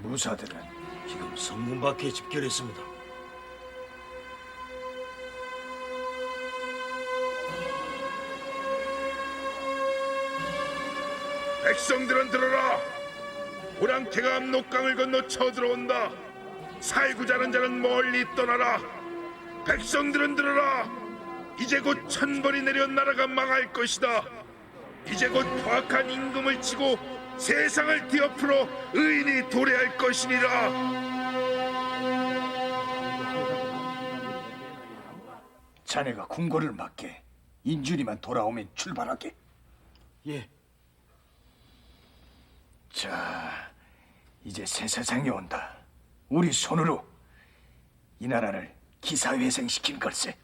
무사들은 지금 성문 밖에 집결했습니다. 백성들은 들어라. 오랑캐가 압록강을 건너 쳐들어온다. 살고 자는 자는 멀리 떠나라. 백성들은 들어라. 이제 곧 천벌이 내려 나라가 망할 것이다. 이제 곧 포악한 임금을 치고 세상을 뒤엎으러 의인이 도래할 것이니라. 자네가 궁궐을 맡게. 인준이만 돌아오면 출발하게. 예. 자, 이제 새 세상이 온다. 우리 손으로 이 나라를 기사회생시킨 걸세.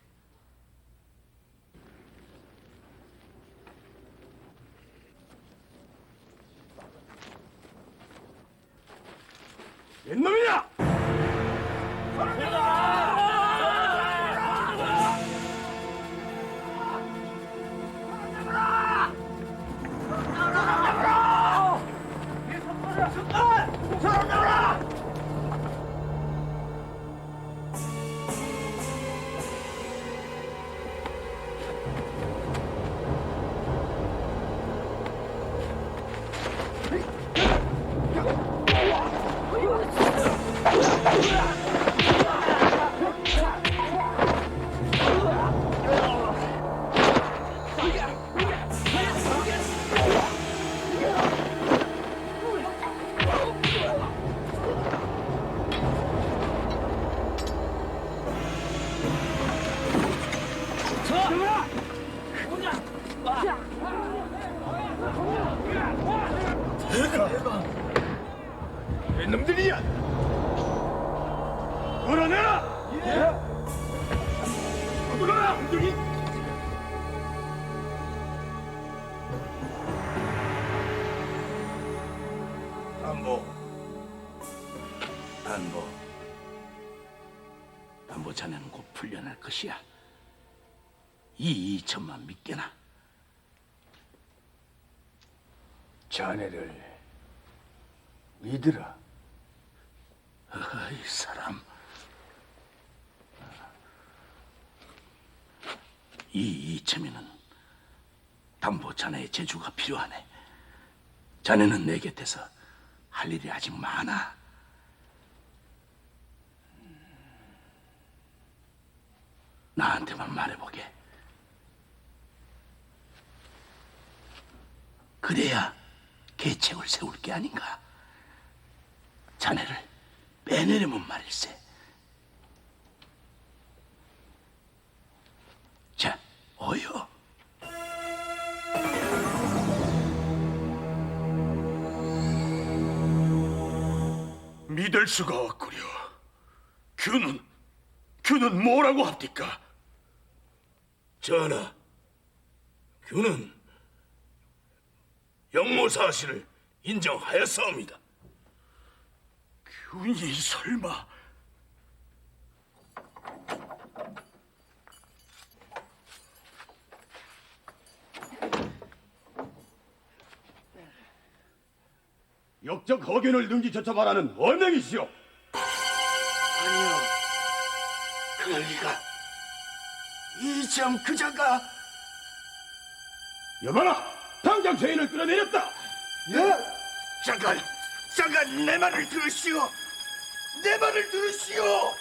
옛놈이야! 웬 놈들이냐? 끌어내라! 예? 끌어라! 놈들이! 담보 자네는 곧 풀려날 것이야. 이 2천만 믿게나. 자네를 믿으라. 이 사람. 이 이체면은 담보 자네의 제주가 필요하네. 자네는 내 곁에서 할 일이 아직 많아. 나한테만 말해보게. 그래야 계책을 세울 게 아닌가. 자네를 빼내려면 말일세. 자, 어여. 믿을 수가 없구려. 규는 뭐라고 합니까? 전하, 규는 영모 사실을 인정하였사옵니다. 규이 설마 역적 허균을 능지처쳐 말하는 얼맹이시오? 아니요. 그럴 리가. 이점 그자가. 여봐라! 당장 죄인을 끌어내렸다! 잠깐 내 말을 들으시오. 내 말을 들으시오.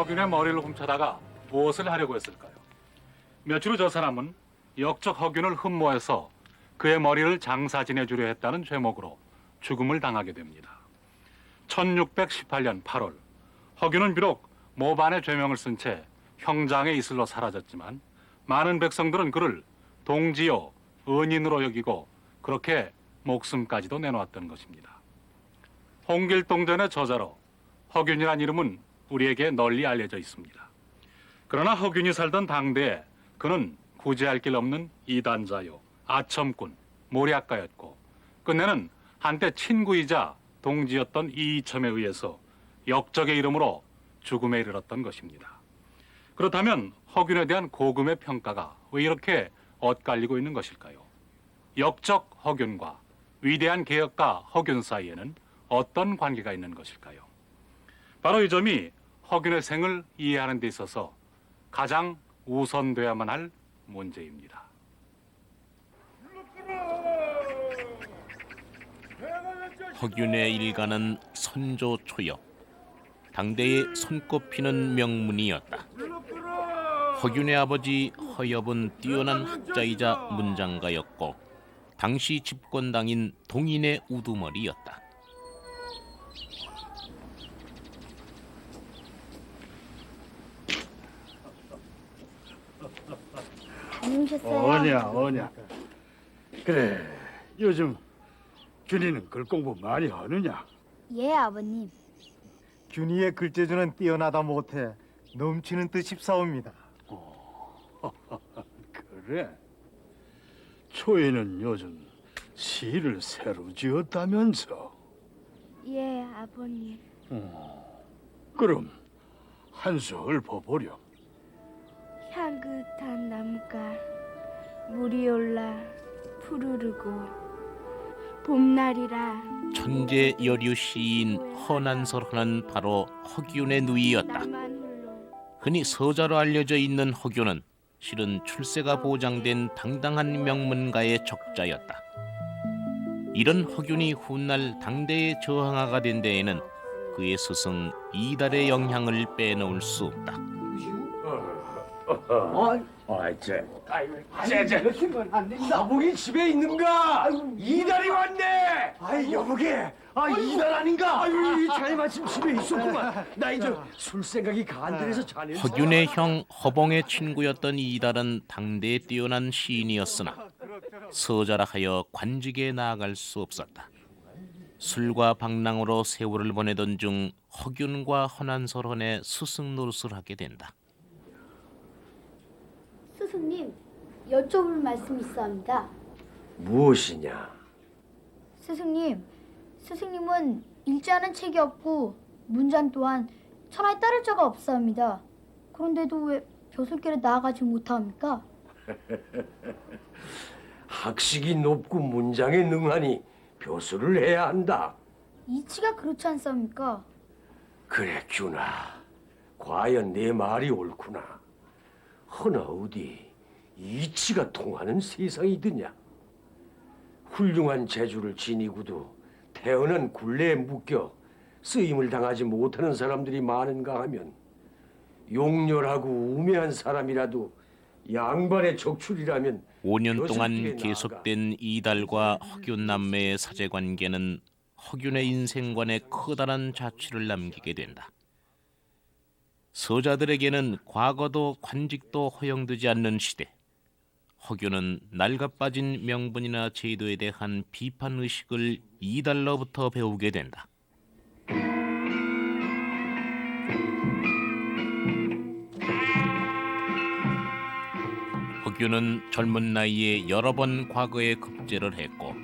허균의 머리를 훔쳐다가 무엇을 하려고 했을까요? 며칠 후 저 사람은 역적 허균을 흠모해서 그의 머리를 장사 지내주려 했다는 죄목으로 죽음을 당하게 됩니다. 1618년 8월 허균은 비록 모반의 죄명을 쓴 채 형장의 이슬로 사라졌지만 많은 백성들은 그를 동지요 은인으로 여기고 그렇게 목숨까지도 내놓았던 것입니다. 홍길동전의 저자로 허균이란 이름은 우리에게 널리 알려져 있습니다. 그러나 허균이 살던 당대에 그는 구제할 길 없는 이단자요, 아첨꾼, 모략가였고 끝내는 한때 친구이자 동지였던 이이첨에 의해서 역적의 이름으로 죽음에 이르렀던 것입니다. 그렇다면 허균에 대한 고금의 평가가 왜 이렇게 엇갈리고 있는 것일까요? 역적 허균과 위대한 개혁가 허균 사이에는 어떤 관계가 있는 것일까요? 바로 이 점이 허균의 생을 이해하는 데 있어서 가장 우선돼야만 할 문제입니다. 허균의 일가는 선조초역, 당대에 손꼽히는 명문이었다. 허균의 아버지 허엽은 뛰어난 학자이자 문장가였고 당시 집권당인 동인의 우두머리였다. 어냐 어냐. 그래, 요즘 균이는 글 공부 많이 하느냐? 예, 아버님. 균이의 글재주는 뛰어나다 못해 넘치는 듯 싶사옵니다. 그래. 초이는 요즘 시를 새로 지었다면서. 예, 아버님. 그럼 한 수 읊어보렴. 향긋한 나무가 물이 올라 푸르르고 봄날이라 천재 여류 시인 허난설은 바로 허균의 누이였다. 나만 홀로 흔히 서자로 알려져 있는 허균은 실은 출세가 보장된 당당한 명문가의 적자였다. 이런 허균이 훗날 당대의 저항하가 된 데에는 그의 스승 이달의 영향을 빼놓을 수 없다. 나복이 집에 있는가? 이달이 왔네. 아이 여보게. 이달 아닌가? 아유 자네 마침 집에 있었구만. 나 이제 술 생각이 간절해서 자네. 허균의 형 허봉의 친구였던 이달은 당대에 뛰어난 시인이었으나 서자라 하여 관직에 나아갈 수 없었다. 술과 방랑으로 세월을 보내던 중 허균과 허난설헌의 스승 노릇을 하게 된다. 스승님, 여쭤볼 말씀이 있어합니다. 무엇이냐? 스승님은 일자는 책이 없고 문장 또한 천하에 따를 자가 없사옵니다. 그런데도 왜 벼슬길에 나아가지 못합니까? 학식이 높고 문장에 능하니 벼슬을 해야 한다. 이치가 그렇지 않사옵니까? 그래 균아, 과연 내 말이 옳구나. 허나 어디 이치가 통하는 세상이더냐. 훌륭한 재주를 지니고도 태어난 굴레에 묶여 쓰임을 당하지 못하는 사람들이 많은가 하면 용렬하고 우매한 사람이라도 양반의 적출이라면 5년 동안 계속된 이달과 허균 남매의 사제관계는 허균의 인생관에 커다란 자취를 남기게 된다. 서자들에게는 과거도 관직도 허용되지 않는 시대. 허균은 낡아빠진 명분이나 제도에 대한 비판의식을 이달로부터 배우게 된다. 허균은 젊은 나이에 여러 번 과거에 급제를 했고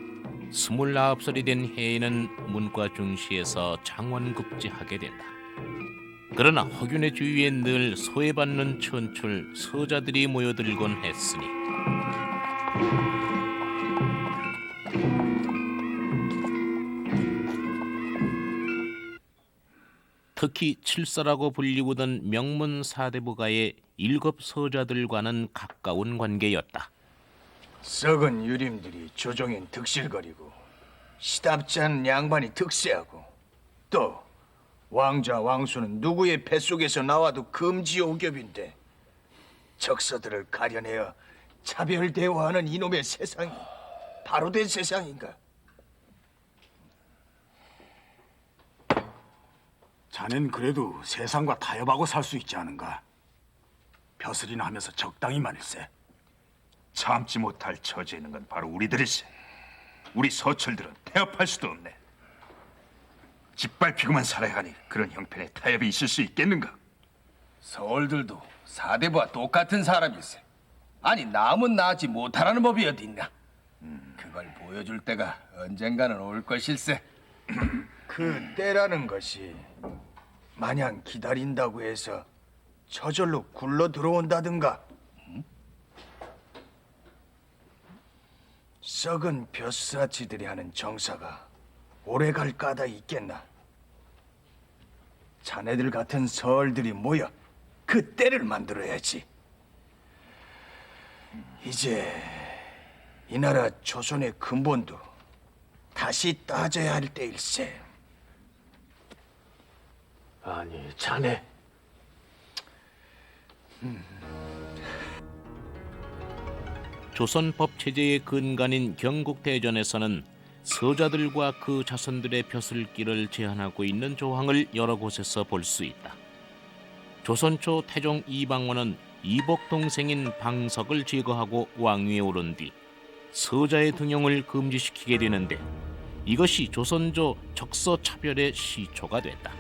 29살이 된 해에는 문과 중시에서 장원급제하게 된다. 그러나 허균의 주위에 늘 소외받는 천출 서자들이 모여들곤 했으니 특히 칠사라고 불리우던 명문 사대부가의 일곱 서자들과는 가까운 관계였다. 썩은 유림들이 조종엔 득실거리고 시답지 않은 양반이 득세하고 또 왕자 왕수는 누구의 뱃속에서 나와도 금지오겹인데 적서들을 가려내어 차별 대화하는 이놈의 세상이 바로 된 세상인가? 자넨 그래도 세상과 타협하고 살 수 있지 않은가? 벼슬이나 하면서 적당히 말일세. 참지 못할 처지에 있는 건 바로 우리들일세. 우리 서철들은 태업할 수도 없네. 짓밟히고만 살아야 하니 그런 형편의 타협이 있을 수 있겠는가? 서울들도 사대부와 똑같은 사람일세. 아니 남은 나지 못하라는 법이 어디 있나? 그걸 보여줄 때가 언젠가는 올 것일세. 그 때라는 것이 마냥 기다린다고 해서 저절로 굴러 들어온다든가. 썩은 벼슬아치들이 하는 정사가 오래 갈 까다 있겠나? 자네들 같은 서얼들이 모여 그 때를 만들어야지. 이제 이 나라 조선의 근본도 다시 따져야 할 때일세. 아니, 자네. 조선 법 체제의 근간인 경국대전에서는 서자들과 그 자손들의 벼슬길을 제한하고 있는 조항을 여러 곳에서 볼 수 있다. 조선 초 태종 이방원은 이복 동생인 방석을 제거하고 왕위에 오른 뒤 서자의 등용을 금지시키게 되는데 이것이 조선조 적서 차별의 시초가 됐다.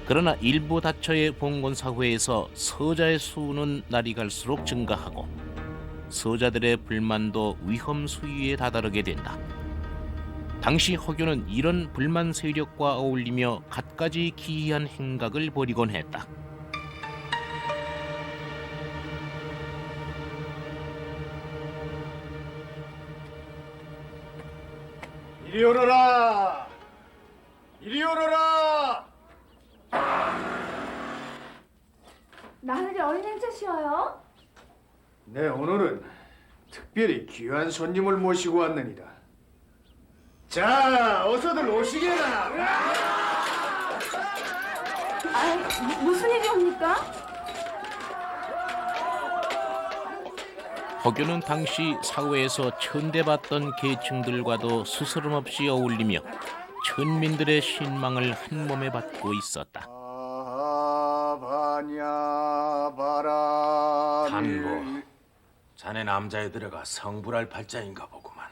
그러나 일부 다처의 봉건 사회에서 서자의 수는 날이 갈수록 증가하고 서자들의 불만도 위험 수위에 다다르게 된다. 당시 허균은 이런 불만 세력과 어울리며 갖가지 기이한 행각을 벌이곤 했다. 이리 오너라! 이리 오너라! 나으리 어린 행차시어요? 네, 오늘은 특별히 귀한 손님을 모시고 왔느니라. 자, 어서들 오시게나. 무슨 일이옵니까? 허균은 당시 사회에서 천대받던 계층들과도 스스럼 없이 어울리며 천민들의 신망을 한 몸에 받고 있었다. 단보, 자네 남자에 들어가 성불할 팔자인가 보구만.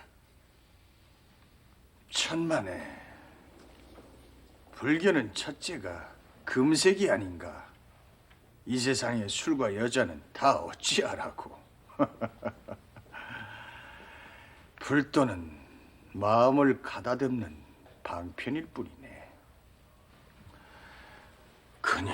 천만에 불교는 첫째가 금색이 아닌가. 이 세상의 술과 여자는 다 어찌하라고. 불도는 마음을 가다듬는 방편일 뿐이네. 큰일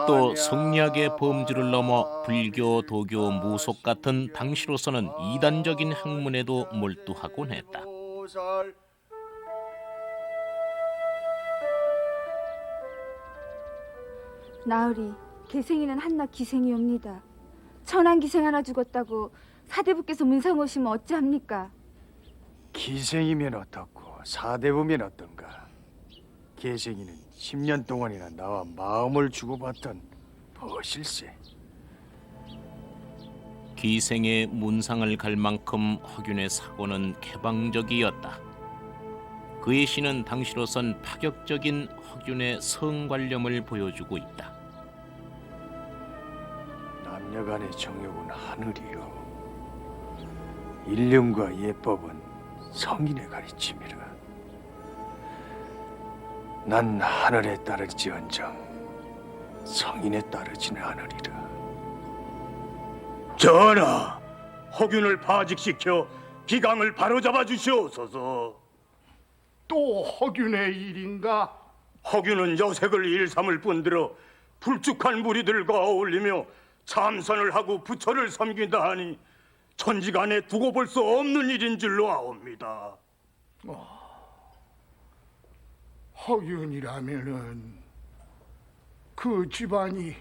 또 성리학의 범주를 넘어 불교, 도교, 무속 같은 당시로서는 이단적인 학문에도 몰두하곤 했다. 나으리, 개생이는 한낱 기생이옵니다. 천한 기생 하나 죽었다고 사대부께서 문상 오시면 어찌합니까? 기생이면 어떻고 사대부면 어떤가. 개생이는 10년 동안이나 나와 마음을 주고받던 버실세. 기생의 문상을 갈 만큼 허균의 사고는 개방적이었다. 그의 시는 당시로선 파격적인 허균의 성관념을 보여주고 있다. 남녀간의 정욕은 하늘이요, 일륜과 예법은 성인의 가르침이라. 난 하늘에 따를지언정 성인에 따르지는 않으리라. 전하, 허균을 파직시켜 기강을 바로잡아 주시옵소서. 또 허균의 일인가? 허균은 여색을 일삼을 뿐더러 불축한 무리들과 어울리며 참선을 하고 부처를 섬긴다 하니 천지간에 두고 볼 수 없는 일인 줄로 아옵니다. 허균이라면은 그 집안이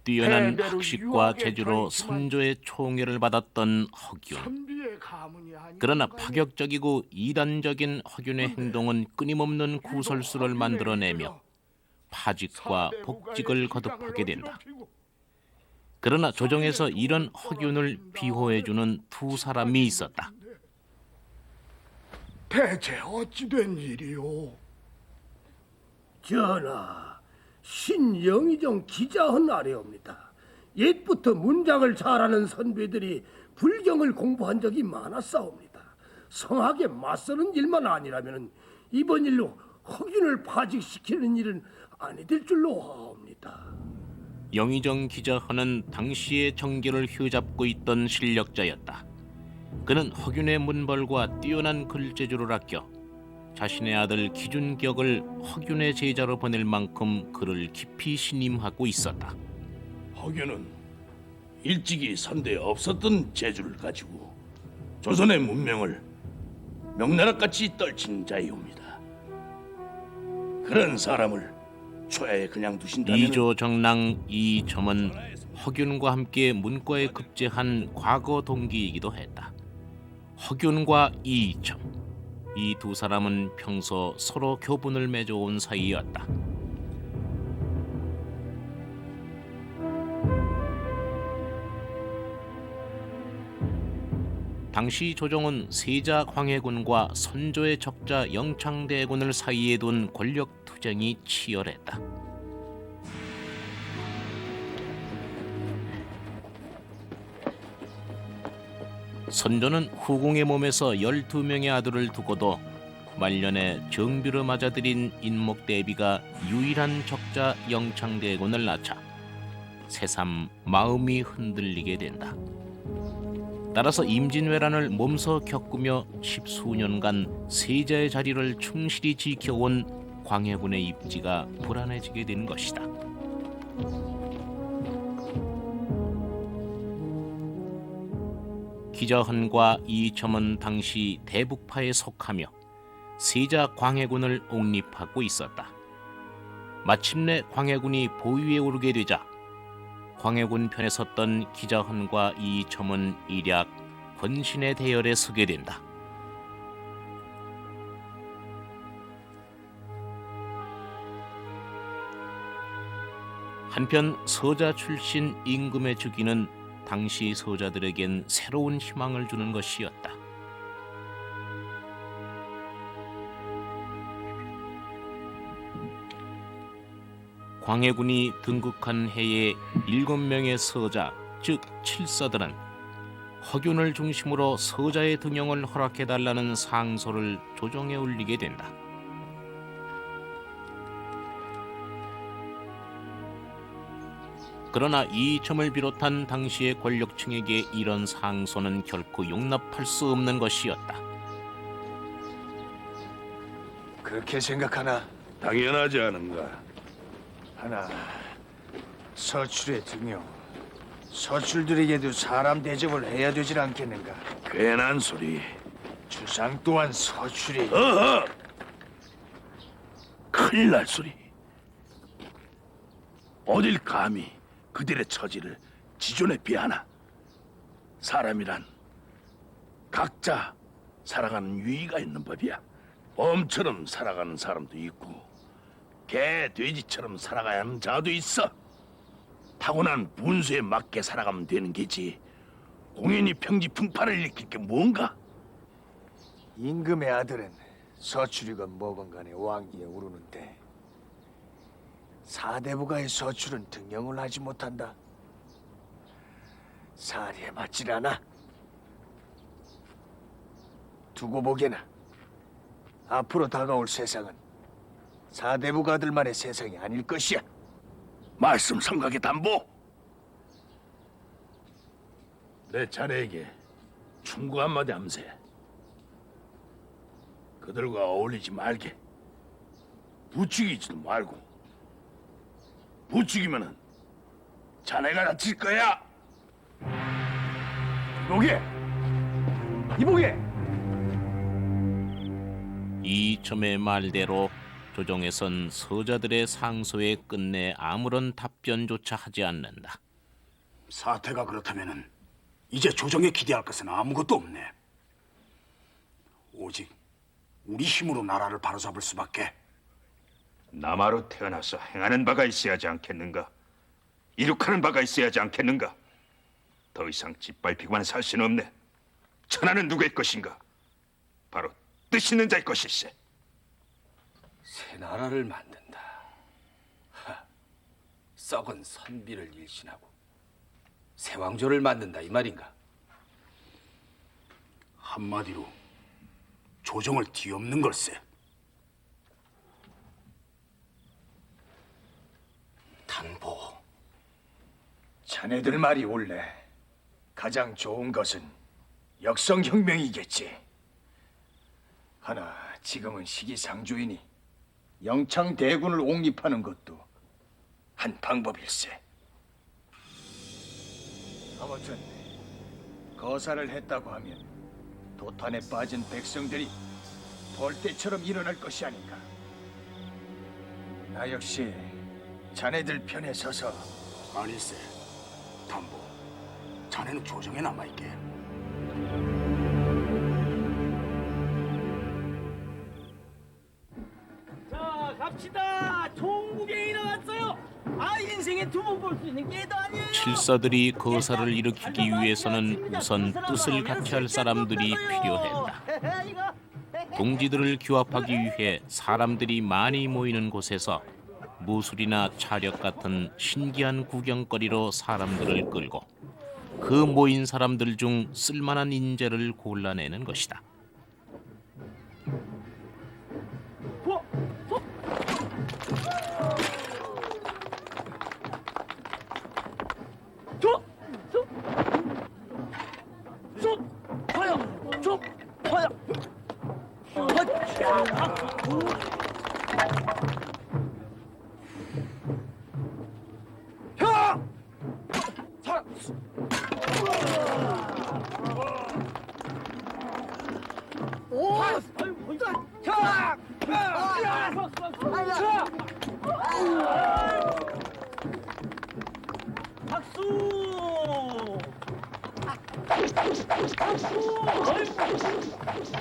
뛰어난 대대로 학식과 유학에 재주로 져 있지만 선조의 총애를 받았던 허균. 선비의 가문이 아닌 그러나 인간이 파격적이고 이단적인 허균의 행동은 끊임없는 구설수를 만들어내며 파직과 복직을 거듭하게 된다. 그러나 조정에서 이런 허균을 비호해주는 두 사람이 있었다. 대체 어찌된 일이오? 전하, 신영의정 기자헌 아래옵니다. 옛부터 문장을 잘하는 선비들이 불경을 공부한 적이 많았사옵니다. 성학에 맞서는 일만 아니라면 이번 일로 허균을 파직시키는 일은 아니 될 줄로 아옵니다. 영의정 기자헌은 당시의 정계를 휘잡고 있던 실력자였다. 그는 허균의 문벌과 뛰어난 글재주를 아껴 자신의 아들 기준격을 허균의 제자로 보낼 만큼 그를 깊이 신임하고 있었다. 허균은 일찍이 선대에 없었던 재주를 가지고 조선의 문명을 명나라같이 떨친 자이옵니다. 그런 사람을 초야에 그냥 두신다면 이조 정랑 이점은 허균과 함께 문과에 급제한 과거 동기이기도 했다. 허균과 이점, 이 두 사람은 평소 서로 교분을 맺어온 사이였다. 당시 조정은 세자 광해군과 선조의 적자 영창대군을 사이에 둔 권력 투쟁이 치열했다. 선조는 후궁의 몸에서 12명의 아들을 두고도 말년에 정비로 맞아들인 인목대비가 유일한 적자 영창대군을 낳자 새삼 마음이 흔들리게 된다. 따라서 임진왜란을 몸소 겪으며 10수년간 세자의 자리를 충실히 지켜온 광해군의 입지가 불안해지게 된 것이다. 기자헌과 이점은 당시 대북파에 속하며 세자 광해군을 옹립하고 있었다. 마침내 광해군이 보위에 오르게 되자 광해군 편에 섰던 기자헌과 이점은 일약 권신의 대열에 서게 된다. 한편 서자 출신 임금의 주기는 당시 서자들에겐 새로운 희망을 주는 것이었다. 광해군이 등극한 해에 7명의 서자, 즉 칠서들은 허균을 중심으로 서자의 등용을 허락해달라는 상소를 조정에 올리게 된다. 그러나 이점을 비롯한 당시의 권력층에게 이런 상소는 결코 용납할 수 없는 것이었다. 그렇게 생각하나? 당연하지 않은가? 하나, 서출의 등용. 서출들에게도 사람 대접을 해야 되질 않겠는가? 괜한 소리. 주상 또한 서출이 어허! 큰일 날 소리. 어딜 감히 그들의 처지를 지존에 비하나. 사람이란 각자 살아가는 유의가 있는 법이야. 엄처럼 살아가는 사람도 있고 개, 돼지처럼 살아가야 하는 자도 있어. 타고난 분수에 맞게 살아가면 되는 게지. 공연히 평지풍파를 일으킬 게 뭔가? 임금의 아들은 서출이건 뭐건 간에 왕위에 오르는데 사대부가의 서출은 등용을 하지 못한다. 사리에 맞질 않아. 두고 보게나 앞으로 다가올 세상은 사대부가들만의 세상이 아닐 것이야. 말씀 삼각의 담보. 내 자네에게 충고 한마디 함세. 그들과 어울리지 말게. 부추기지도 말고. 부추기면은 자네가 다칠 거야. 이보게! 이보게! 이점의 말대로 조정에선 서자들의 상소에 끝내 아무런 답변조차 하지 않는다. 사태가 그렇다면은 이제 조정에 기대할 것은 아무것도 없네. 오직 우리 힘으로 나라를 바로잡을 수밖에. 남아로 태어나서 행하는 바가 있어야 하지 않겠는가? 이룩하는 바가 있어야 하지 않겠는가? 더 이상 짓밟히고만 살 수는 없네. 천하는 누구의 것인가? 바로 뜻 있는 자의 것일세. 새 나라를 만든다. 썩은 선비를 일신하고 새 왕조를 만든다 이 말인가? 한마디로 조정을 뒤엎는 걸세. 단보, 자네들 말이 옳네. 가장 좋은 것은 역성혁명이겠지. 하나 지금은 시기상조이니 영창대군을 옹립하는 것도 한 방법일세. 아무튼 거사를 했다고 하면 도탄에 빠진 백성들이 벌떼처럼 일어날 것이 아닌가. 나 역시 자네들 편에 서서. 아니세. 담보, 자네는 조정에 남아있게. 자, 갑시다. 종국에 일어났어요. 아, 인생에 두 번 볼 수 있는 게도 아니에요. 칠사들이 거사를 일으키기 위해서는 우선 뜻을 같이 할 사람들이 필요했다. 동지들을 규합하기 위해 사람들이 많이 모이는 곳에서 무술이나 차력 같은 신기한 구경거리로 사람들을 끌고 그 모인 사람들 중 쓸만한 인재를 골라내는 것이다.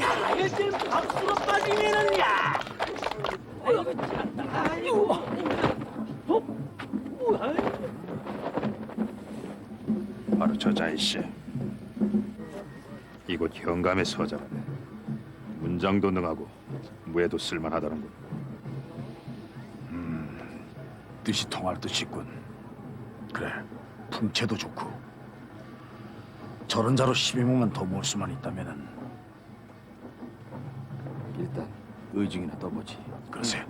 야, 이렇게 박수가 빠지면은 야. 아이고, 참다. 아이고. 바로 저 자일세. 이곳 현감의 서자라네. 문장도 능하고 무예도 쓸만하다는군. 뜻이 통할 듯이군. 그래, 풍채도 좋고. 저런 자로 12명만 더 모을 수만 있다면은. 일단 의중이나 떠보지. 글쎄.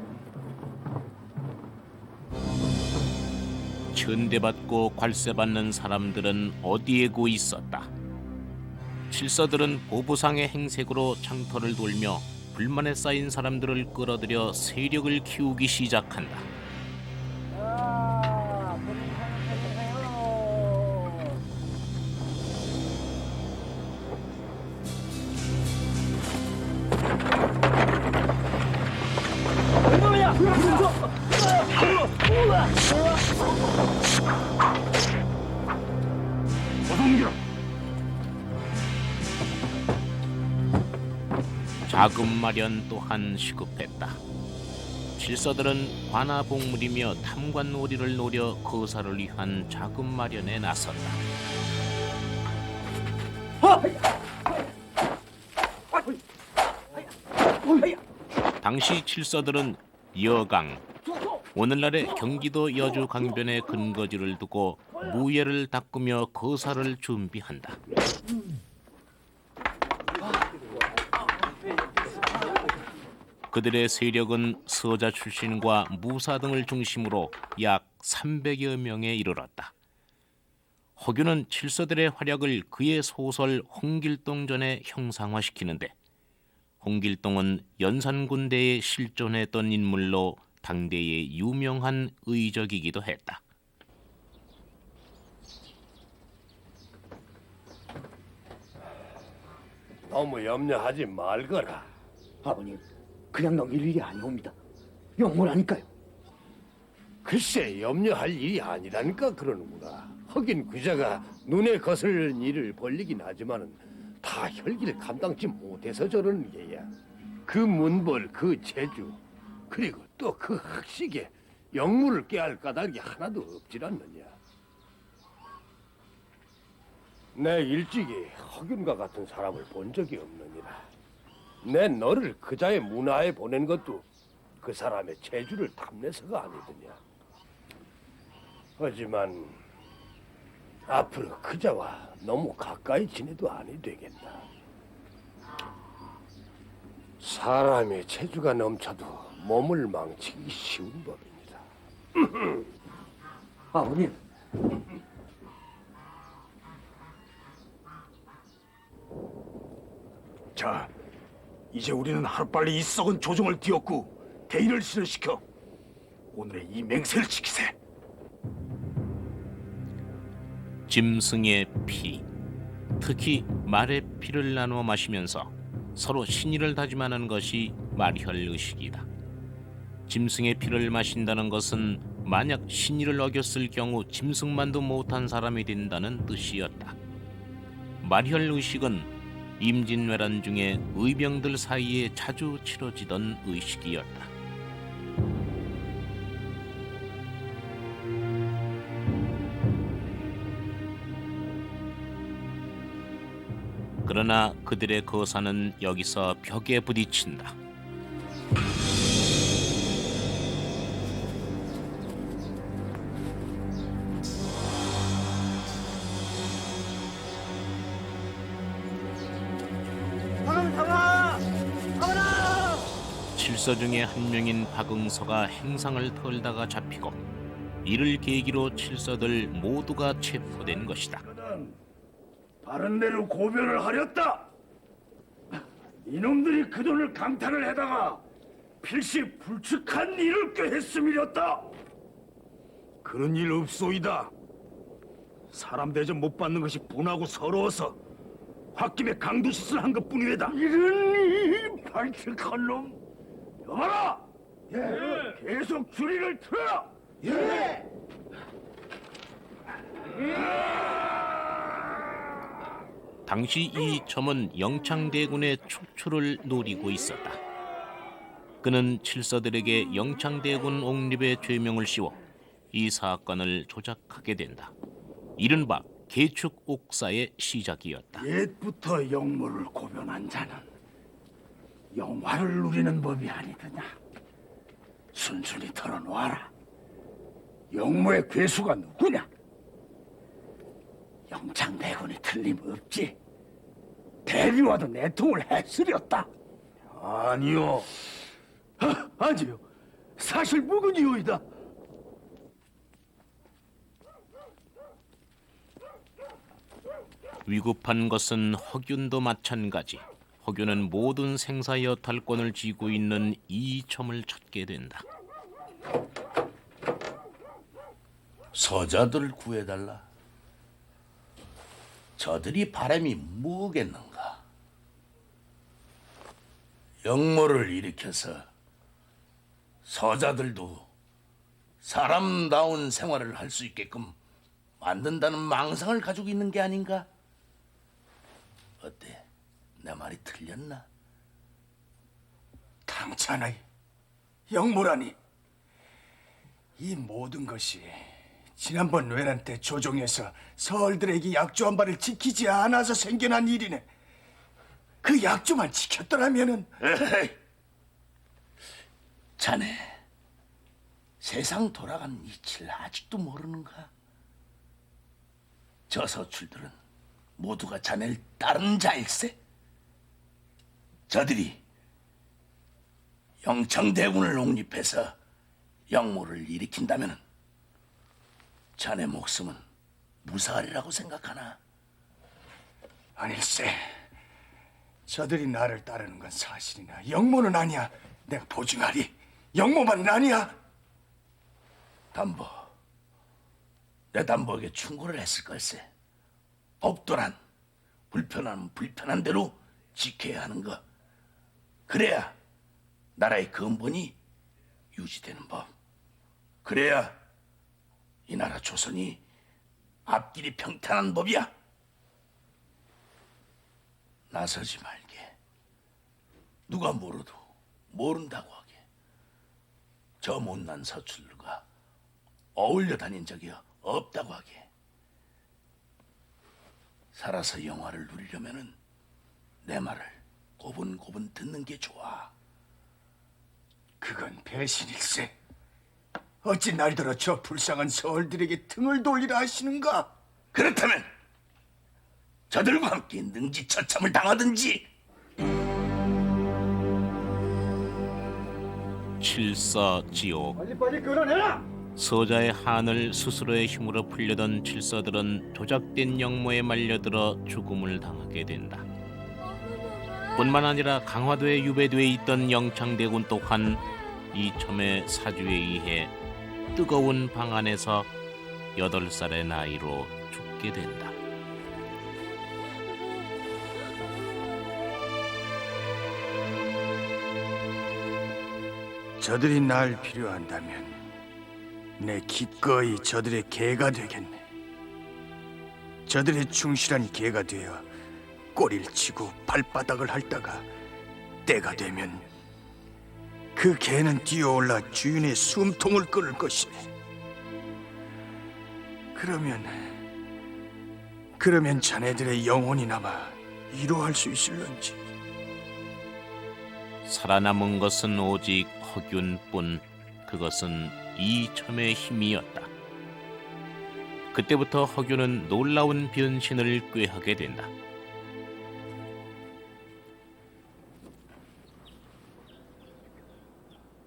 천대받고 괄세받는 사람들은 어디에고 있었다. 칠사들은 보부상의 행색으로 장터를 돌며 불만에 쌓인 사람들을 끌어들여 세력을 키우기 시작한다. 자금 마련 또한 시급했다. 칠사들은 관아복물이며 탐관오리를 노려 거사를 위한 자금 마련에 나섰다. 당시 칠사들은 여강, 오늘날의 경기도 여주 강변에 근거지를 두고 무예를 닦으며 거사를 준비한다. 그들의 세력은 서자 출신과 무사 등을 중심으로 약 300여 명에 이르렀다. 허균은 칠사들의 활약을 그의 소설 홍길동전에 형상화시키는데 홍길동은 연산군대에 실존했던 인물로 당대의 유명한 의적이기도 했다. 너무 염려하지 말거라. 아버님, 그냥 넘길 일이 아니옵니다. 영문하니까요. 글쎄, 염려할 일이 아니라니까 그러는구나. 하긴 그자가 눈에 거슬리는 일을 벌리긴 하지만은 다 혈기를 감당치 못해서 저러는 게야. 그 문벌, 그 재주, 그리고 또 그 학식에 영물을 깨할 까닭이 하나도 없질 않느냐. 내 일찍이 허균과 같은 사람을 본 적이 없느니라. 내 너를 그자의 문화에 보낸 것도 그 사람의 재주를 탐내서가 아니더냐. 하지만 앞으로 그자와 너무 가까이 지내도 아니 되겠다. 사람의 재주가 넘쳐도 몸을 망치기 쉬운 법입니다. 아버님. 자, 이제 우리는 하루빨리 이 썩은 조정을 뒤엎고 대의를 실현시켜 오늘의 이 맹세를 지키세. 짐승의 피, 특히 말의 피를 나누어 마시면서 서로 신의를 다짐하는 것이 말혈의식이다. 짐승의 피를 마신다는 것은 만약 신의를 어겼을 경우 짐승만도 못한 사람이 된다는 뜻이었다. 말혈의식은 임진왜란 중에 의병들 사이에 자주 치러지던 의식이었다. 그러나 그들의 거사는 여기서 벽에 부딪힌다. 칠서 중에 한 명인 박응서가 행상을 털다가 잡히고 이를 계기로 칠서들 모두가 체포된 것이다. 바른 대로 고변을 하렸다. 이놈들이 그 돈을 강탈을 해다가 필시 불측한 일을 꾀했음이렸다. 그런 일 없소이다. 사람 대접 못 받는 것이 분하고 서러워서 홧김에 강도짓을 한 것뿐이외다. 이런 이 발칙한 놈. 여봐라. 예. 계속 줄이를 틀어. 예. 당시 이 점은 영창대군의 척추를 노리고 있었다. 그는 칠서들에게 영창대군 옹립의 죄명을 씌워 이 사건을 조작하게 된다. 이른바 계축옥사의 시작이었다. 옛부터 영모를 고변한 자는 영화를 누리는 법이 아니더냐. 순순히 털어놓아라. 영모의 괴수가 누구냐? 영창대군이 틀림없지. 대비와도 내통을 했으렸다. 아니요. 아니요. 사실 묵은이오이다. 위급한 것은 허균도 마찬가지. 허균은 모든 생사 여탈권을 쥐고 있는 이점을 찾게 된다. 서자들을 구해달라. 저들이 바람이 뭐겠는가? 영모를 일으켜서 서자들도 사람다운 생활을 할 수 있게끔 만든다는 망상을 가지고 있는 게 아닌가? 어때? 내 말이 틀렸나? 당찬의 영모라니. 이 모든 것이 지난번 외란 때 조정에서 서얼들에게 약조한 바를 지키지 않아서 생겨난 일이네. 그 약조만 지켰더라면은. 에이, 자네 세상 돌아간 이치를 아직도 모르는가? 저 서출들은 모두가 자네를 따르는 자일세? 저들이 영창대군을 옹립해서 영모를 일으킨다면 자네 목숨은 무사하리라고 생각하나? 아닐세. 저들이 나를 따르는 건 사실이나 영모는 아니야. 내가 보증하리. 영모만은 아니야. 담보. 내 담보에게 충고를 했을 걸세. 법도란 불편하면 불편한 대로 지켜야 하는 거. 그래야 나라의 근본이 유지되는 법. 그래야 이 나라 조선이 앞길이 평탄한 법이야. 나서지 말게. 누가 모르도 모른다고 하게. 저 못난 서출루가 어울려 다닌 적이 없다고 하게. 살아서 영화를 누리려면은 내 말을 고분고분 듣는 게 좋아. 그건 배신일세. 어찌 날들어 저 불쌍한 서얼들에게 등을 돌리라 하시는가? 그렇다면 저들과 함께 능지처참을 당하든지. 칠서지옥. 빨리 끌어내라! 서자의 한을 스스로의 힘으로 풀려던 칠서들은 조작된 영모에 말려들어 죽음을 당하게 된다. 뿐만 아니라 강화도에 유배돼 있던 영창대군 또한 이첨의 사주에 의해 뜨거운 방 안에서 8살의 나이로 죽게 된다. 저들이 날 필요한다면 내 기꺼이 저들의 개가 되겠네. 저들의 충실한 개가 되어 꼬리를 치고 발바닥을 핥다가 때가 되면 그 개는 뛰어올라 주인의 숨통을 끊을 것이네. 그러면 자네들의 영혼이 남아 위로할 수 있을런지. 살아남은 것은 오직 허균뿐. 그것은 이첨의 힘이었다. 그때부터 허균은 놀라운 변신을 꾀하게 된다.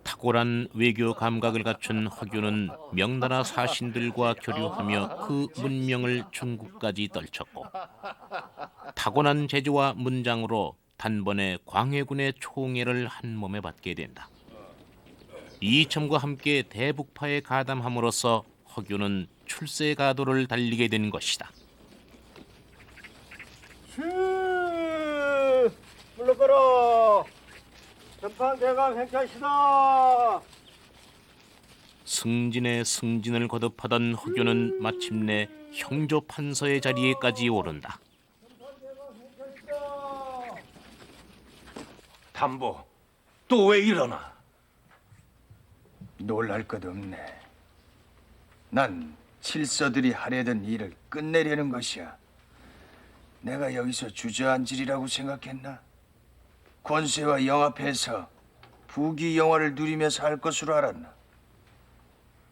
탁월한 외교 감각을 갖춘 허균은 명나라 사신들과 교류하며 그 문명을 중국까지 떨쳤고, 타고난 재주와 문장으로 단번에 광해군의 총애를 한 몸에 받게 된다. 이첨과 함께 대북파에 가담함으로써 허균은 출세 가도를 달리게 된 것이다. 물러가라. 전판대감 행차시다. 승진에 승진을 거듭하던 허균은 마침내 형조 판서의 자리에까지 오른다. 담보, 또 왜 이러나? 놀랄 것 없네. 난 칠서들이 하려던 일을 끝내려는 것이야. 내가 여기서 주저앉으리라고 생각했나? 권세와 영합해서 부귀 영화를 누리며 살 것으로 알았나?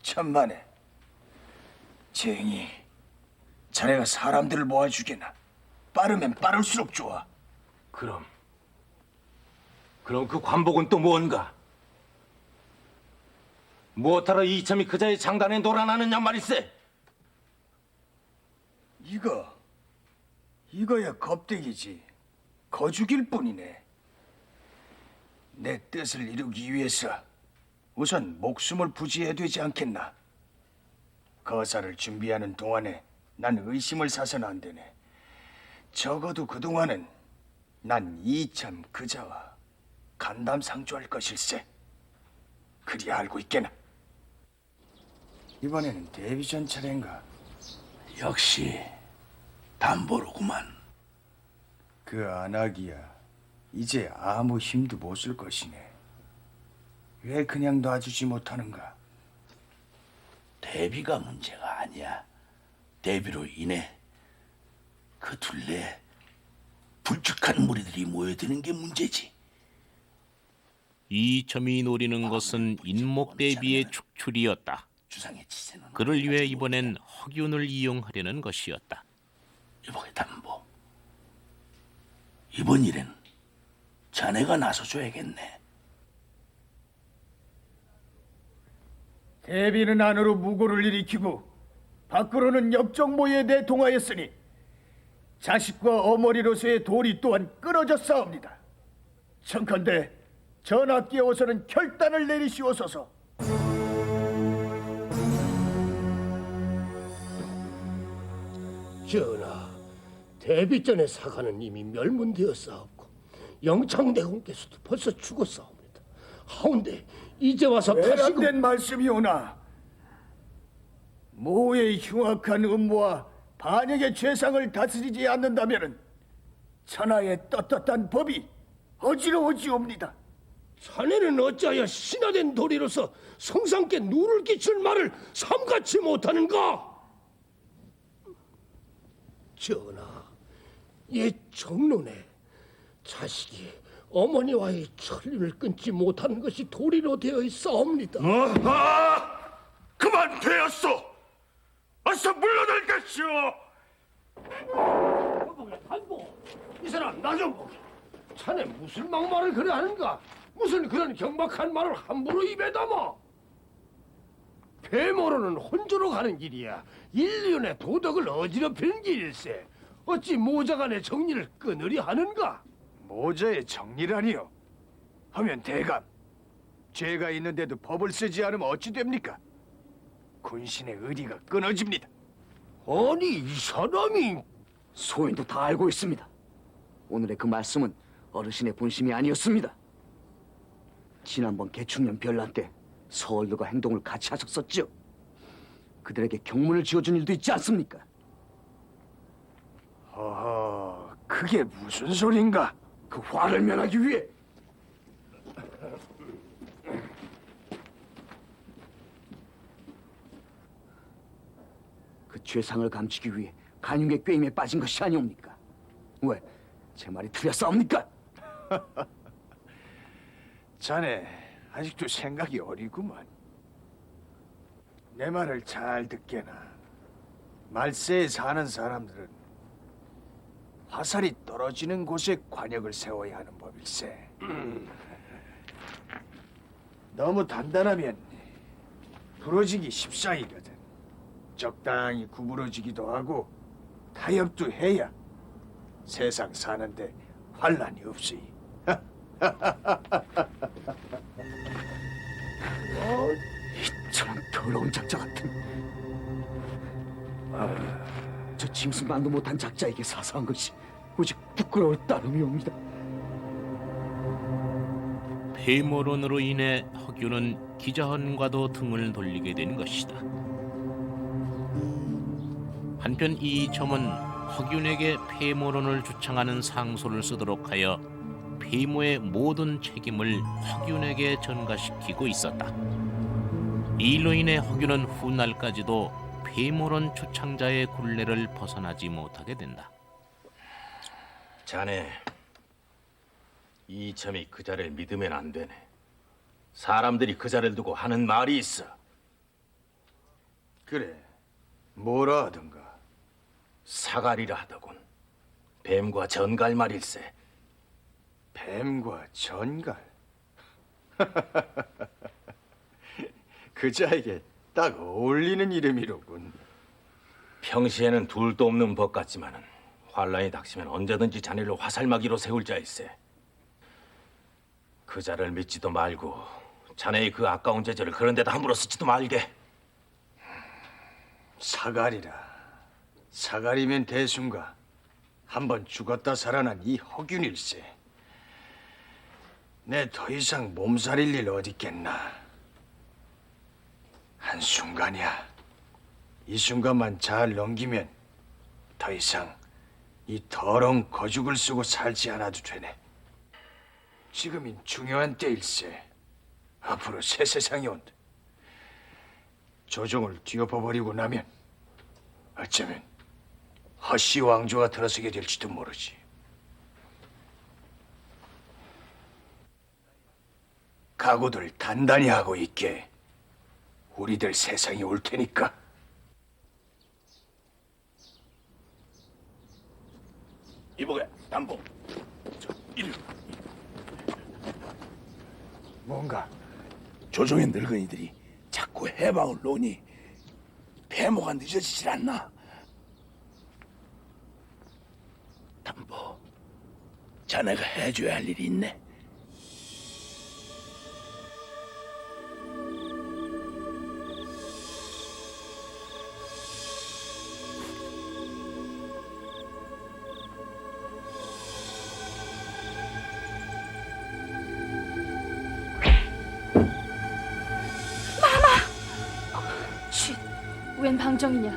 천만에. 쟁이, 자네가 사람들을 모아주게나. 빠르면 빠를수록 좋아. 그럼 그 관복은 또 뭔가? 무엇하러 이참이 그자의 장단에 놀아나느냐 말일세? 이거야 겁대기지. 거죽일 뿐이네. 내 뜻을 이루기 위해서 우선 목숨을 부지해야 되지 않겠나? 거사를 준비하는 동안에 난 의심을 사서는 안 되네. 적어도 그동안은 난 이참 그자와 간담상조할 것일세. 그리 알고 있게나. 이번에는 데뷔전 차례인가? 역시 담보로구만. 그 안하기야 이제 아무 힘도 못 쓸 것이네. 왜 그냥 놔주지 못하는가? 대비가 문제가 아니야. 대비로 인해 그 둘레에 불축한 무리들이 모여드는 게 문제지. 이첨이 노리는 것은 인목대비의 축출이었다. 그를 위해 이번엔 허균을 이용하려는 것이었다. 이보게 담보, 이번 일엔 자네가 나서줘야겠네. 대비는 안으로 무고를 일으키고 밖으로는 역정모에 내통하였으니 자식과 어머니로서의 도리 또한 끊어졌사옵니다. 청컨대 전하께서는 결단을 내리시옵소서. 전하, 대비전의 사관은 이미 멸문되었사옵고 영창대군께서도 벌써 죽었사옵니다. 하운데 이제 와서 외람된 말씀이오나 모의 흉악한 음모와 반역의 죄상을 다스리지 않는다면은 천하의 떳떳한 법이 어지러워지옵니다. 자네는 어찌하여 신하된 도리로서 성상께 누를 끼칠 말을 삼가치 못하는가? 전하, 옛 정론에 자식이 어머니와의 천리를 끊지 못하는 것이 도리로 되어 있사옵니다. 그만 되었소. 어서 물러날 것이오. 한보, 이 사람 나 좀 보게. 자네 무슨 막말을 그래 하는가? 무슨 그런 경박한 말을 함부로 입에 담아? 폐모로는 혼조로 가는 길이야. 인륜의 도덕을 어지럽히는 길일세. 어찌 모자간의 정리를 끊으려 하는가? 모자의 정리라니요. 하면 대감, 죄가 있는데도 법을 쓰지 않으면 어찌 됩니까? 군신의 의리가 끊어집니다. 아니 이 사람이 소인도 다 알고 있습니다. 오늘의 그 말씀은 어르신의 본심이 아니었습니다. 지난번 개축년 별난 때 서얼들과 행동을 같이 하셨었죠. 그들에게 경문을 지어준 일도 있지 않습니까? 허허, 그게 무슨 소린가? 그 화를 면하기 위해 그 죄상을 감추기 위해 간흉의 꾀임에 빠진 것이 아니옵니까? 왜? 제 말이 틀렸사옵니까? 자네 아직도 생각이 어리구만. 내 말을 잘 듣게나. 말세에 사는 사람들은 화살이 떨어지는 곳에 관역을 세워야 하는 법일세. 너무 단단하면 부러지기 십상이거든. 적당히 구부러지기도 하고 타협도 해야 세상 사는데 환란이 없으니. 저런 더러운 작자 같은. 저 짐승만도 못한 작자에게 사사한 것이 오직 부끄러울 따름이옵니다. 폐모론으로 인해 허균은 기자헌과도 등을 돌리게 된 것이다. 한편 이이첨은 허균에게 폐모론을 주창하는 상소를 쓰도록 하여 폐모의 모든 책임을 허균에게 전가시키고 있었다. 이 일로 인해 허균은 훗날까지도 폐모론 주창자의 굴레를 벗어나지 못하게 된다. 자네, 이이첨이 그 자를 믿으면 안 되네. 사람들이 그 자를 두고 하는 말이 있어. 그래, 뭐라 하던가? 사갈이라 하더군. 뱀과 전갈 말일세. 뱀과 전갈? 그 자에게 딱 어울리는 이름이로군. 평시에는 둘도 없는 법 같지만은 환란이 닥치면 언제든지 자네를 화살마기로 세울 자일세. 그 자를 믿지도 말고 자네의 그 아까운 재주를 그런 데다 함부로 쓰지도 말게. 사갈이라. 사갈이면 대순가. 한번 죽었다 살아난 이 허균일세. 내 더 이상 몸살일 일 어디 있겠나. 한순간이야. 이 순간만 잘 넘기면 더 이상 이 더러운 거죽을 쓰고 살지 않아도 되네. 지금이 중요한 때일세. 앞으로 새 세상이 온다. 조종을 뒤엎어버리고 나면 어쩌면 허씨 왕조가 들어서게 될지도 모르지. 각오들 단단히 하고 있게. 우리들 세상이 올 테니까. 이보게, 담보. 이리. 뭔가? 조정의 늙은이들이 자꾸 해방을 놓으니 폐모가 늦어지질 않나? 담보, 자네가 해줘야 할 일이 있네. 웬 방정이냐?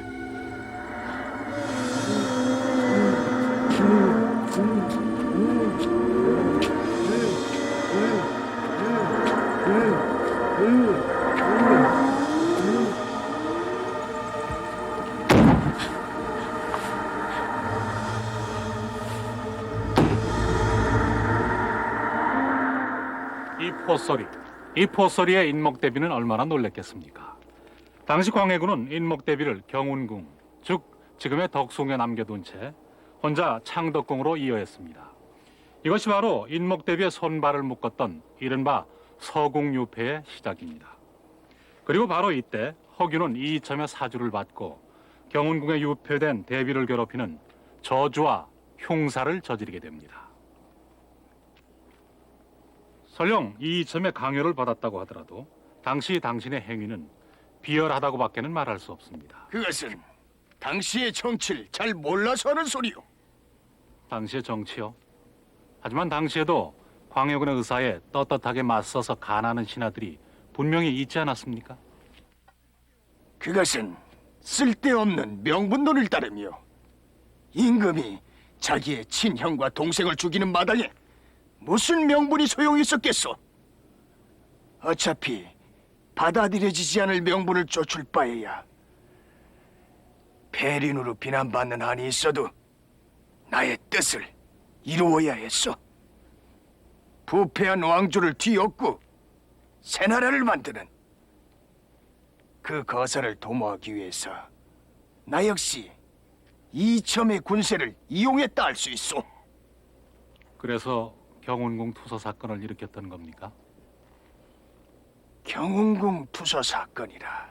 이 포소리에 인목대비는 얼마나 놀랬겠습니까? 당시 광해군은 인목대비를 경운궁, 즉 지금의 덕숭에 남겨둔 채 혼자 창덕궁으로 이어했습니다. 이것이 바로 인목대비의 손발을 묶었던 이른바 서궁유패의 시작입니다. 그리고 바로 이때 허균은 이이첨의 사주를 받고 경운궁에 유폐된 대비를 괴롭히는 저주와 흉사를 저지르게 됩니다. 설령 이이첨의 강요를 받았다고 하더라도 당시 당신의 행위는 비열하다고밖에는 말할 수 없습니다. 그것은 당시의 정치를 잘 몰라서 하는 소리요. 당시의 정치요? 하지만 당시에도 광해군의 의사에 떳떳하게 맞서서 간하는 신하들이 분명히 있지 않았습니까? 그것은 쓸데없는 명분론을 따르며 임금이 자기의 친형과 동생을 죽이는 마당에 무슨 명분이 소용이 있었겠소? 어차피 받아들여지지 않을 명분을 쫓을 바에야 폐륜으로 비난받는 한이 있어도 나의 뜻을 이루어야 했소. 부패한 왕조를 뒤엎고 새 나라를 만드는 그 거사를 도모하기 위해서 나 역시 이첨의 군세를 이용했다 할 수 있소. 그래서 경운궁 투서 사건을 일으켰던 겁니까? 경운궁 투서 사건이라.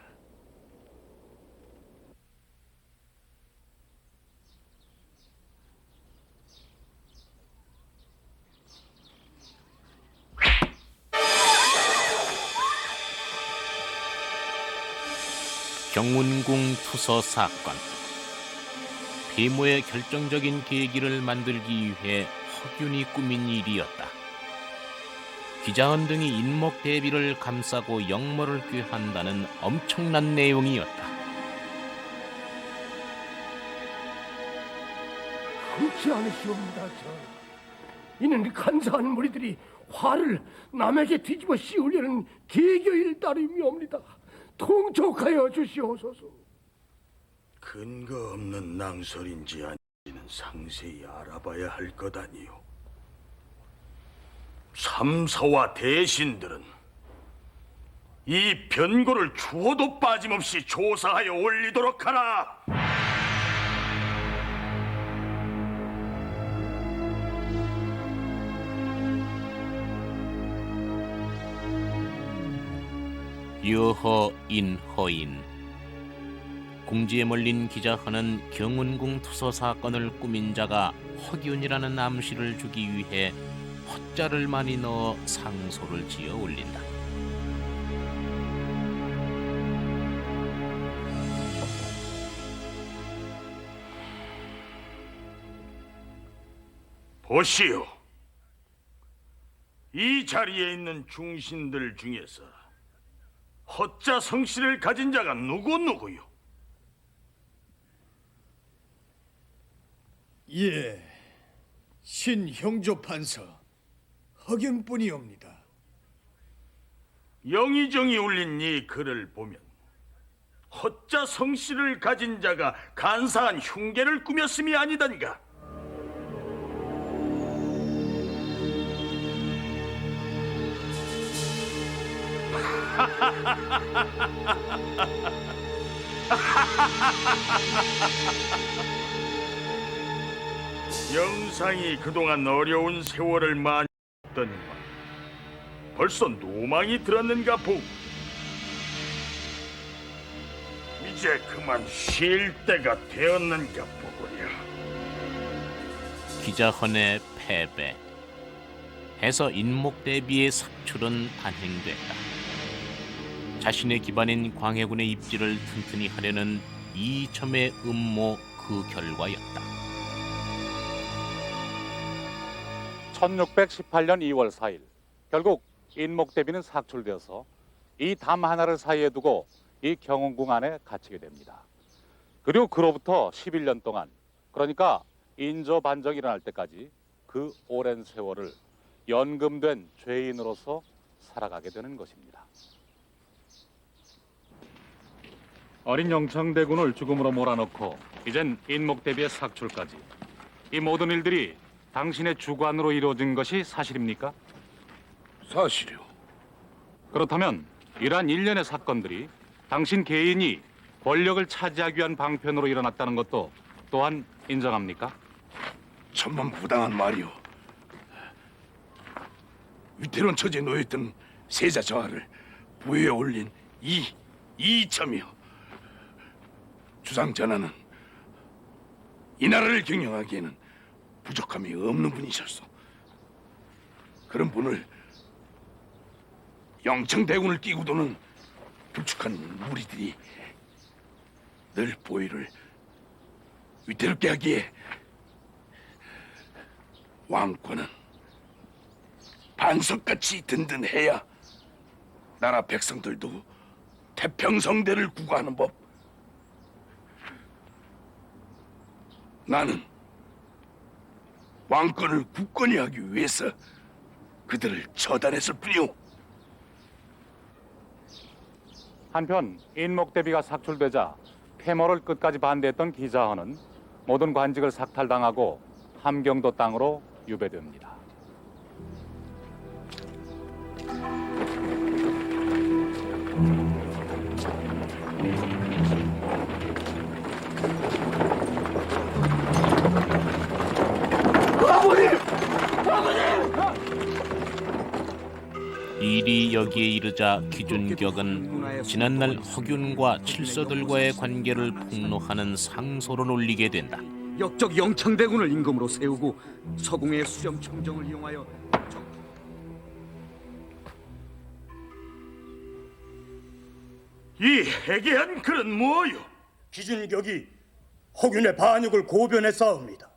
경운궁 투서 사건. 비모의 결정적인 계기를 만들기 위해 허균이 꾸민 일이었다. 기자헌 등이 인목대비를 감싸고 역모를 꾀한다는 엄청난 내용이었다. 그렇지 않으시옵니다, 전하. 이는 간사한 무리들이 화를 남에게 뒤집어 씌우려는 계교일 따름이옵니다. 통촉하여 주시옵소서. 근거 없는 낭설인지 아닌지는 상세히 알아봐야 할 것 아니요. 삼사와 대신들은 이 변고를 추호도 빠짐없이 조사하여 올리도록 하라. 유허 인허인. 궁지에 몰린 기자헌은 경운궁 투서 사건을 꾸민 자가 허균이라는 암시를 주기 위해 허자를 많이 넣어 상소를 지어 올린다. 보시오. 이 자리에 있는 중신들 중에서 허자 성씨를 가진 자가 누구요? 예, 신형조 판서 허균뿐이옵니다. 영의정이 올린 이 글을 보면 허자 성씨를 가진 자가 간사한 흉계를 꾸몄음이 아니던가. 영상이 그동안 어려운 세월을 많이 했더니만 벌써 노망이 들었는가 보고 이제 그만 쉴 때가 되었는가 보구려. 기자헌의 패배. 해서 인목대비의 삭출은 단행됐다. 자신의 기반인 광해군의 입지를 튼튼히 하려는 이이첨의 음모 그 결과였다. 1618년 2월 4일 결국 인목대비는 삭출되어서 이 담 하나를 사이에 두고 이 경운궁 안에 갇히게 됩니다. 그리고 그로부터 11년 동안, 그러니까 인조 반정이 일어날 때까지 그 오랜 세월을 연금된 죄인으로서 살아가게 되는 것입니다. 어린 영창대군을 죽음으로 몰아넣고 이젠 인목대비의 삭출까지, 이 모든 일들이 당신의 주관으로 이루어진 것이 사실입니까? 사실이요. 그렇다면 이러한 일련의 사건들이 당신 개인이 권력을 차지하기 위한 방편으로 일어났다는 것도 또한 인정합니까? 천만 부당한 말이오. 위태로운 처지에 놓여있던 세자 정화를 부에 올린 이점이요. 주상 전하는 이 나라를 경영하기에는 부족함이 없는 분이셨소. 그런 분을 영청대군을 끼고 도는 불축한 무리들이 늘 보위를 위태롭게 하기에 왕권은 반석같이 든든해야 나라 백성들도 태평성대를 구가하는 법. 나는 왕권을 굳건히 하기 위해서 그들을 처단했을 뿐이오. 한편 인목대비가 sak출되자 폐모를 끝까지 반대했던 기자헌은 모든 관직을 삭탈당하고 함경도 땅으로 유배됩니다. 일이 여기에 이르자 기준격은 지난날 허균과 칠서들과의 관계를 폭로하는 상소를 올리게 된다. 역적 영창대군을 임금으로 세우고 서궁의 수렴 청정을 이용하여 이 해괴한 글은 뭐요? 기준격이 허균의 반역을 고변해 싸웁니다.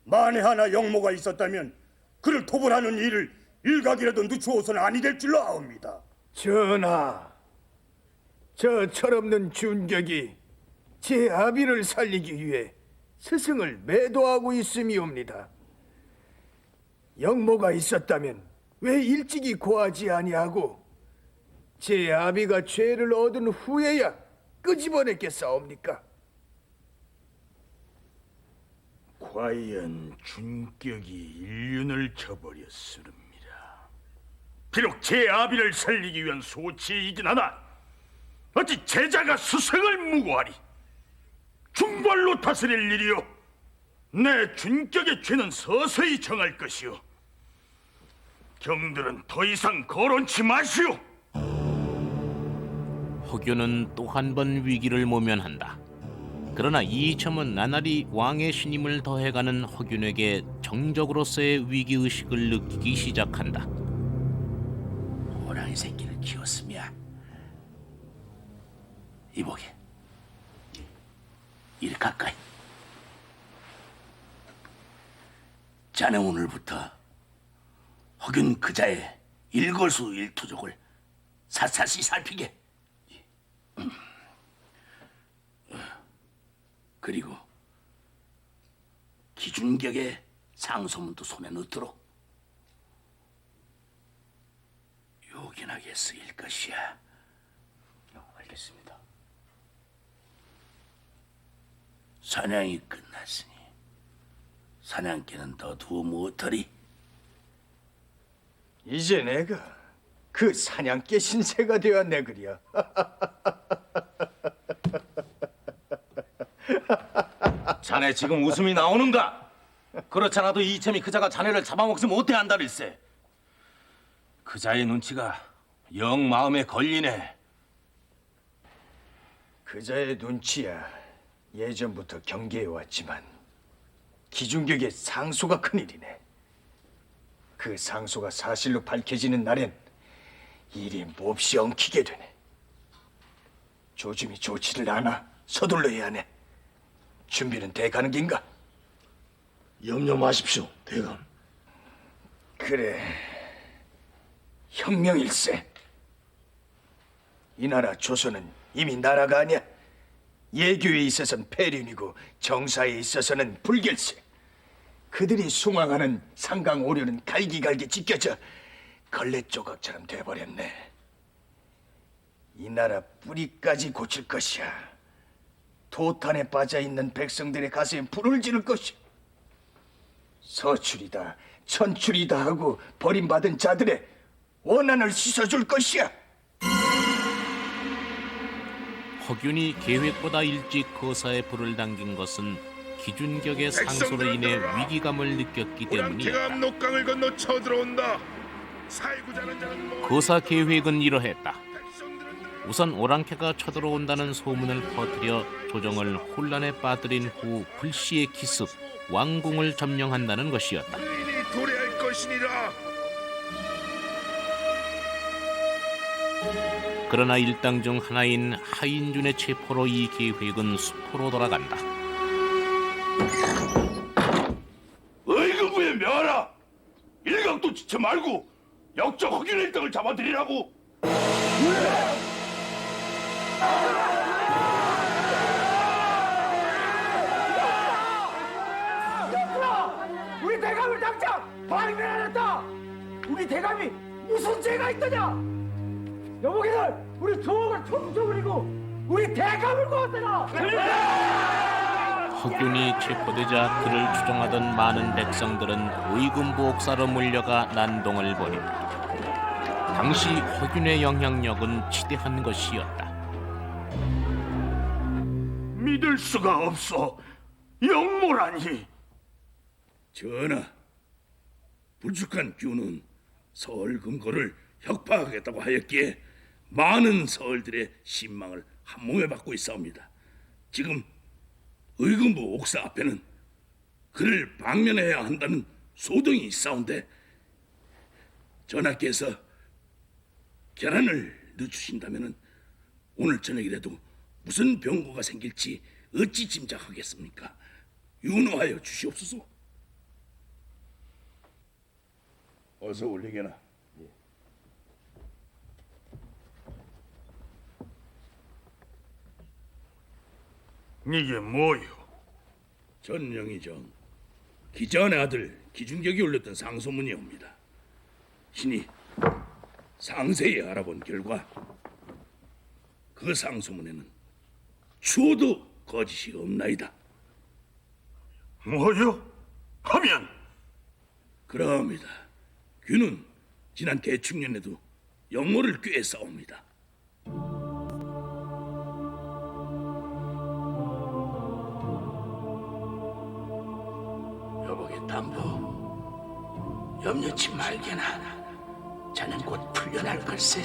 만에 하나 영모가 있었다면 그를 토벌하는 일을 일각이라도 늦추어서는 아니 될 줄로 아옵니다. 전하, 저 철없는 준격이 제 아비를 살리기 위해 스승을 매도하고 있음이옵니다. 영모가 있었다면 왜 일찍이 고하지 아니하고 제 아비가 죄를 얻은 후에야 끄집어냈겠사옵니까? 과연 준격이 일륜을 쳐버렸으렵니다. 비록 제 아비를 살리기 위한 소치이긴 하나 어찌 제자가 스승을 무고하리? 중벌로 다스릴 일이요. 내 준격의 죄는 서서히 정할 것이요. 경들은 더 이상 거론치 마시오. 허균은 또 한 번 위기를 모면한다. 그러나 이첨은 나날이 왕의 신임을 더해가는 허균에게 정적으로서의 위기의식을 느끼기 시작한다. 호랑이 새끼를 키웠으면 이보게 이리 가까이. 자네 오늘부터 허균 그자의 일거수일투족을 샅샅이 살피게. 그리고 기준격의 상소문도 손에 넣도록 요긴하게 쓰일 것이야. 알겠습니다. 사냥이 끝났으니 사냥개는 더 두어 못하리. 이제 내가 그 사냥개 신세가 되었네 그려. 자네 지금 웃음이 나오는가? 그렇잖아도 이첨이 그자가 자네를 잡아먹지 못해 한다릴세. 그자의 눈치가 영 마음에 걸리네. 그자의 눈치야 예전부터 경계해왔지만 기준격의 상소가 큰일이네. 그 상소가 사실로 밝혀지는 날엔 일이 몹시 엉키게 되네. 조짐이 좋지를 않아. 서둘러야 하네. 준비는 돼 가는 긴가? 염려 마십시오, 대감. 그래, 혁명일세. 이 나라 조선은 이미 나라가 아니야. 예교에 있어서는 폐륜이고 정사에 있어서는 불결세. 그들이 숭앙하는 상강오류는 갈기갈기 찢겨져 걸레 조각처럼 돼버렸네. 이 나라 뿌리까지 고칠 것이야. 도탄에 빠져있는 백성들의 가슴에 불을 지를 것이야. 서출이다 천출이다 하고 버림받은 자들의 원한을 씻어줄 것이야. 허균이 계획보다 일찍 거사에 불을 당긴 것은 기준격의 상소로 인해 위기감을 느꼈기 때문이었다. 오랑캐가 압록강을 건너 쳐들어온다. 살구자는 자는 거사 계획은 이러했다. 우선 오랑캐가 쳐들어온다는 소문을 퍼뜨려 조정을 혼란에 빠뜨린 후 불시에 기습, 왕궁을 점령한다는 것이었다. 의인이 도래할 것이니라. 그러나 일당 중 하나인 하인준의 체포로 이 계획은 수포로 돌아간다. 의금부에 명하라. 일각도 지체 말고 역적 허균의 일당을 잡아들이라고. 우리 대감을 당장 발견하였다. 우리 대감이 무슨 죄가 있더냐? 여보기들 우리 조옥을 퉁쳐버리고 우리 대감을 구하더라. 허균이 체포되자 그를 추종하던 많은 백성들은 의금부 옥사로 몰려가 난동을 벌인다. 당시 허균의 영향력은 지대한 것이었다. 믿을 수가 없어. 영모라니. 전하, 불축한 균은 서울 금고를 혁파하겠다고 하였기에 많은 서울들의 신망을 한몸에 받고 있사옵니다. 지금 의금부 옥사 앞에는 그를 방면해야 한다는 소동이 있사온데 전하께서 계란을 늦추신다면 오늘 저녁이라도 무슨 병고가 생길지 어찌 짐작하겠습니까? 윤호하여 주시옵소서. 어서 올리게나. 이게 뭐요? 전영의정, 기자원의 아들 기준격이 올렸던 상소문이옵니다. 신이 상세히 알아본 결과 그 상소문에는 추호도 거짓이 없나이다. 뭐요? 하면 그러합니다. 균은 지난 개축년에도 영모를 꾀했사옵니다. 여보게 담보 염려치 말게나. 자넨 곧 풀려날 걸세.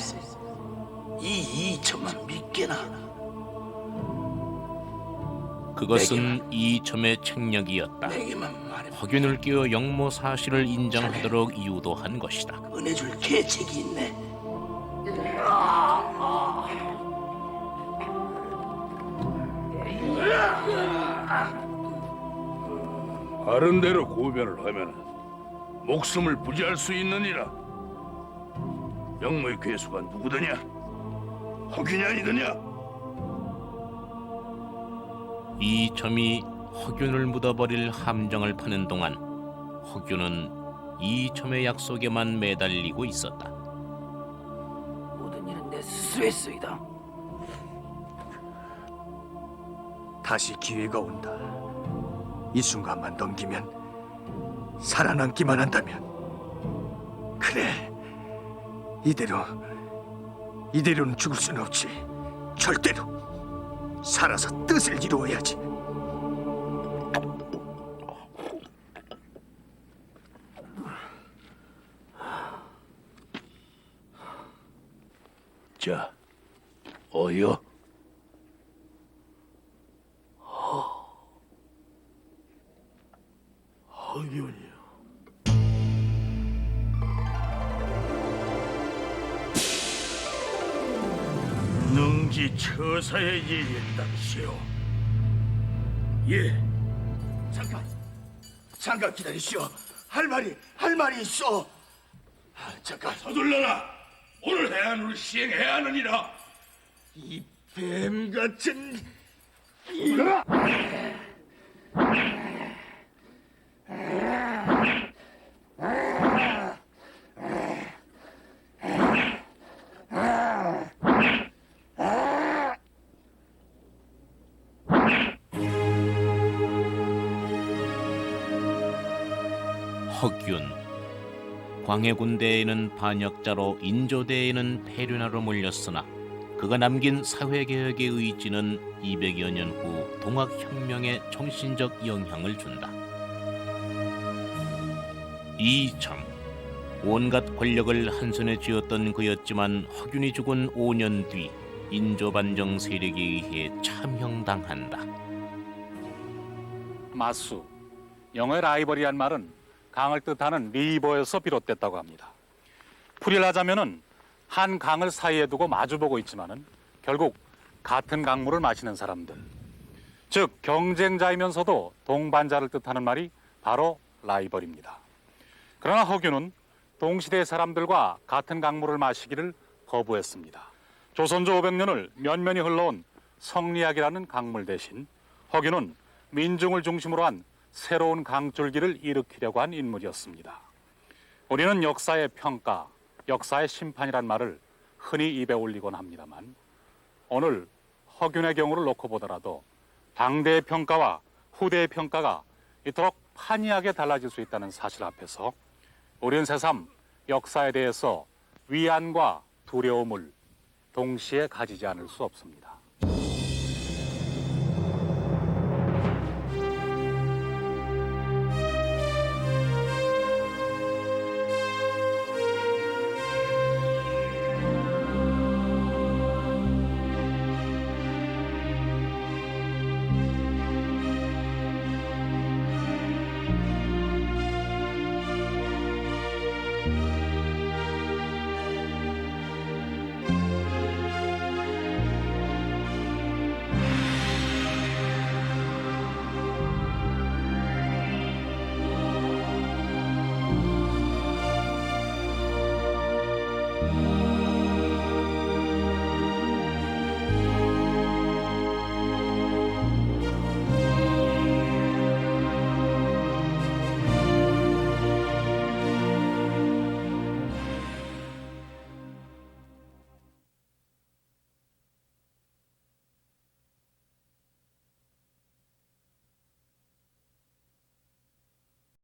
이 이천만 믿게나. 그것은 이첨의 책략이었다. 허균을 끼워 영모 사실을 인정하도록 유도한 것이다. 은혜줄 계책이 있네. 바른 대로 고변을 하면 목숨을 부지할 수 있느니라. 영모의 괴수가 누구더냐? 허균이 아니더냐? 이첨이 허균을 묻어버릴 함정을 파는 동안 허균은 이첨의 약속에만 매달리고 있었다. 모든 일은 내 스스로 했소이다. 다시 기회가 온다. 이 순간만 넘기면 살아남기만 한다면 그래. 이대로는 죽을 수는 없지. 절대로 살아서 뜻을 이루어야지. 자, 어여. 허균이요. 능지 처사의 일일당시오. 예. 잠깐 기다리시오. 할 말이 있어. 잠깐. 서둘러라. 오늘 해안으로 시행해야 하느니라. 이 뱀 같은. 허균, 광해군대에는 반역자로 인조대에는 폐륜하로 몰렸으나 그가 남긴 사회개혁의 의지는 200여 년 후 동학혁명에 정신적 영향을 준다. 이참, 온갖 권력을 한 손에 쥐었던 그였지만 허균이 죽은 5년 뒤 인조반정 세력에 의해 참형당한다. 마수, 영어의 라이벌이란 말은 강을 뜻하는 리버에서 비롯됐다고 합니다. 풀이를 하자면은 한 강을 사이에 두고 마주보고 있지만은 결국 같은 강물을 마시는 사람들, 즉 경쟁자이면서도 동반자를 뜻하는 말이 바로 라이벌입니다. 그러나 허균은 동시대 사람들과 같은 강물을 마시기를 거부했습니다. 조선조 500년을 면면이 흘러온 성리학이라는 강물 대신 허균은 민중을 중심으로 한 새로운 강줄기를 일으키려고 한 인물이었습니다. 우리는 역사의 평가, 역사의 심판이란 말을 흔히 입에 올리곤 합니다만 오늘 허균의 경우를 놓고 보더라도 당대의 평가와 후대의 평가가 이토록 판이하게 달라질 수 있다는 사실 앞에서 우리는 새삼 역사에 대해서 위안과 두려움을 동시에 가지지 않을 수 없습니다.